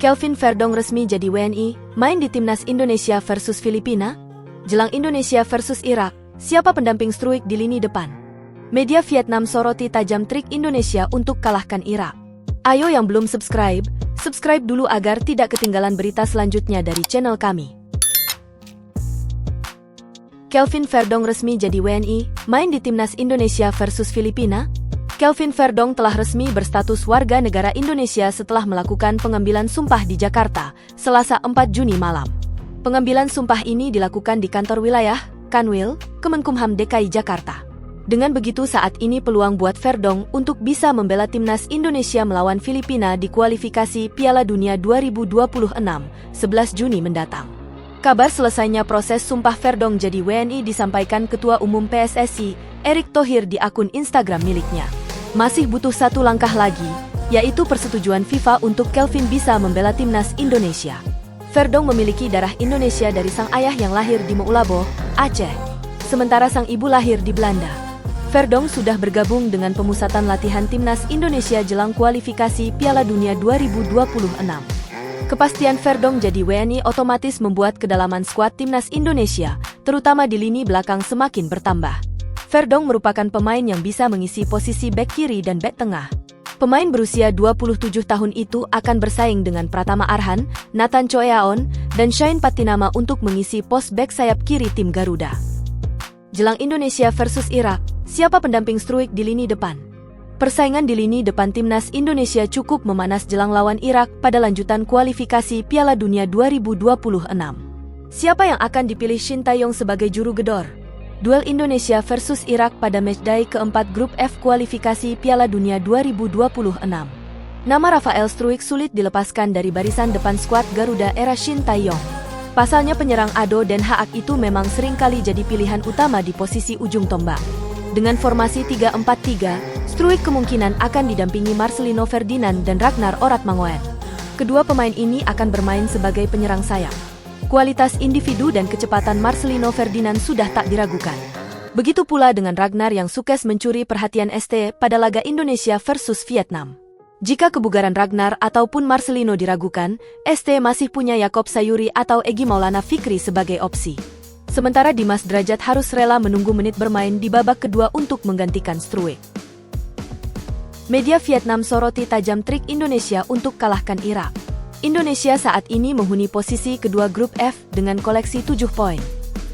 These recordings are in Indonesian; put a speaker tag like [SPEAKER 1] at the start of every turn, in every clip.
[SPEAKER 1] Kelvin Verdong resmi jadi WNI, main di Timnas Indonesia versus Filipina. Jelang Indonesia versus Irak, siapa pendamping Struijk di lini depan? Media Vietnam soroti tajam trik Indonesia untuk kalahkan Irak. Ayo yang belum subscribe, subscribe dulu agar tidak ketinggalan berita selanjutnya dari channel kami. Kelvin Verdong resmi jadi WNI, main di Timnas Indonesia versus Filipina. Kelvin Verdong telah resmi berstatus warga negara Indonesia setelah melakukan pengambilan sumpah di Jakarta, Selasa 4 Juni malam. Pengambilan sumpah ini dilakukan di kantor wilayah, Kanwil, Kemenkumham DKI Jakarta. Dengan begitu saat ini peluang buat Verdong untuk bisa membela Timnas Indonesia melawan Filipina di kualifikasi Piala Dunia 2026, 11 Juni mendatang. Kabar selesainya proses sumpah Verdong jadi WNI disampaikan Ketua Umum PSSI, Erick Thohir di akun Instagram miliknya. Masih butuh satu langkah lagi, yaitu persetujuan FIFA untuk Kelvin bisa membela Timnas Indonesia. Verdong memiliki darah Indonesia dari sang ayah yang lahir di Meulabo, Aceh. Sementara sang ibu lahir di Belanda. Verdong sudah bergabung dengan pemusatan latihan Timnas Indonesia jelang kualifikasi Piala Dunia 2026. Kepastian Verdong jadi WNI otomatis membuat kedalaman skuad Timnas Indonesia, terutama di lini belakang semakin bertambah. Verdong merupakan pemain yang bisa mengisi posisi bek kiri dan bek tengah. Pemain berusia 27 tahun itu akan bersaing dengan Pratama Arhan, Nathan Choeaon, dan Shane Patinama untuk mengisi pos bek sayap kiri tim Garuda. Jelang Indonesia versus Irak, siapa pendamping Struijk di lini depan? Persaingan di lini depan Timnas Indonesia cukup memanas jelang lawan Irak pada lanjutan kualifikasi Piala Dunia 2026. Siapa yang akan dipilih Shin Tae-yong sebagai juru gedor? Duel Indonesia versus Irak pada matchday keempat grup F kualifikasi Piala Dunia 2026. Nama Rafael Struijk sulit dilepaskan dari barisan depan skuad Garuda era Shin Tae-yong. Pasalnya penyerang Ado Den Haag itu memang seringkali jadi pilihan utama di posisi ujung tombak. Dengan formasi 3-4-3, Struijk kemungkinan akan didampingi Marcelino Ferdinand dan Ragnar Oratmangoen. Kedua pemain ini akan bermain sebagai penyerang sayap. Kualitas individu dan kecepatan Marcelino Ferdinand sudah tak diragukan. Begitu pula dengan Ragnar yang sukses mencuri perhatian ST pada laga Indonesia versus Vietnam. Jika kebugaran Ragnar ataupun Marcelino diragukan, ST masih punya Yakob Sayuri atau Egy Maulana Fikri sebagai opsi. Sementara Dimas Drajat harus rela menunggu menit bermain di babak kedua untuk menggantikan Struijk. Media Vietnam soroti tajam trik Indonesia untuk kalahkan Irak. Indonesia saat ini menghuni posisi kedua grup F dengan koleksi 7 poin.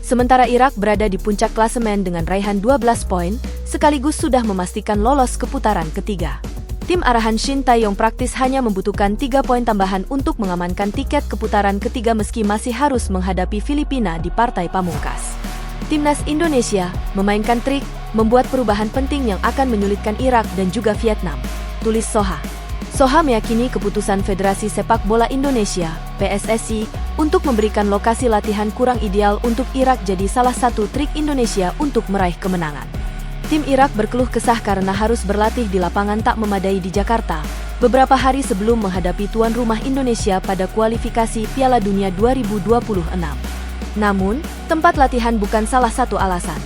[SPEAKER 1] Sementara Irak berada di puncak klasemen dengan raihan 12 poin, sekaligus sudah memastikan lolos ke putaran ketiga. Tim arahan Shin Tae-yong praktis hanya membutuhkan 3 poin tambahan untuk mengamankan tiket ke putaran ketiga meski masih harus menghadapi Filipina di partai pamungkas. Timnas Indonesia memainkan trik, membuat perubahan penting yang akan menyulitkan Irak dan juga Vietnam, tulis Soha. Soha meyakini keputusan Federasi Sepak Bola Indonesia, PSSI, untuk memberikan lokasi latihan kurang ideal untuk Irak jadi salah satu trik Indonesia untuk meraih kemenangan. Tim Irak berkeluh kesah karena harus berlatih di lapangan tak memadai di Jakarta, beberapa hari sebelum menghadapi tuan rumah Indonesia pada kualifikasi Piala Dunia 2026. Namun, tempat latihan bukan salah satu alasan.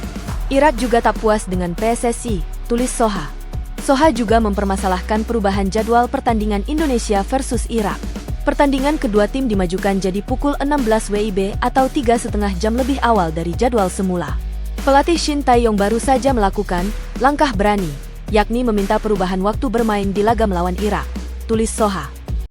[SPEAKER 1] Irak juga tak puas dengan PSSI, tulis Soha. Soha juga mempermasalahkan perubahan jadwal pertandingan Indonesia versus Irak. Pertandingan kedua tim dimajukan jadi pukul 16 WIB atau 3,5 jam lebih awal dari jadwal semula. Pelatih Shin Tae-yong baru saja melakukan langkah berani, yakni meminta perubahan waktu bermain di laga melawan Irak, tulis Soha.